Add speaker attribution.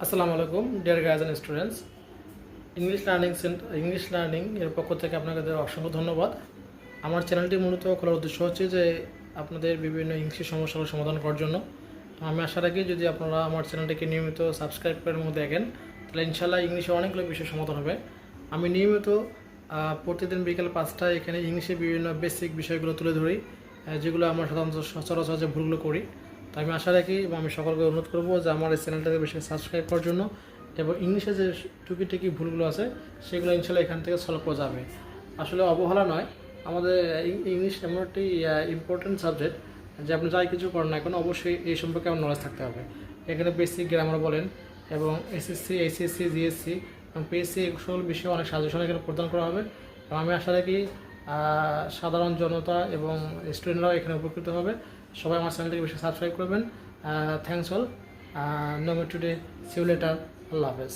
Speaker 1: আসসালামু আলাইকুম dear guys and students. English learning এর পক্ষ থেকে আপনাদের অসংখ্য ধন্যবাদ। আমার চ্যানেলটি মূলত খোলার উদ্দেশ্য হচ্ছে যে আপনাদের বিভিন্ন ইংলিশ সমস্যার সমাধান করার জন্য। আমি আশা রাখি যদি আপনারা আমার চ্যানেলটিকে নিয়মিত সাবস্ক্রাইব করার মধ্যে দেখেন তাহলে ইনশাআল্লাহ ইংলিশে অনেকগুলো বিষয় সমাধান হবে। আমি নিয়মিত প্রতিদিন বিকেল 5টায় এখানে ইংলিশের বিভিন্ন বেসিক বিষয়গুলো তুলে ধরি, যেগুলো আমরা সাধারণত সচরাচর যে ভুলগুলো করি। তো আমি আশা রাখি এবং আমি সকলকে অনুরোধ করবো যে আমার এই চ্যানেলটাকে বেশি সাবস্ক্রাইব করার জন্য, এবং ইংলিশে যে টুকিটাকি ভুলগুলো আছে সেগুলো ইনশাল্লাহ এখান থেকে সলভ করা যাবে। আসলে অবহেলা নয়, আমাদের ইংলিশ এমন একটি ইম্পর্টেন্ট সাবজেক্ট যে আপনি যাই কিছু করেন না কেন অবশ্যই এই সম্পর্কে আমার নলেজ থাকতে হবে। এখানে বেসিক গ্রামার বলেন এবং এসএসসি, এইচএসসি, জিএসসি এবং পিএসসি সকল বিষয়ে অনেক সাজেশন এখানে প্রদান করা হবে। এবং আমি আশা রাখি সাধারণ জনতা এবং স্টুডেন্টরাও এখানে উপকৃত হবে। সবাই আমার চ্যানেলটিকে বেশি সাবস্ক্রাইব করবেন। Thanks all. No more today, see you later. আল্লাহ হাফেজ।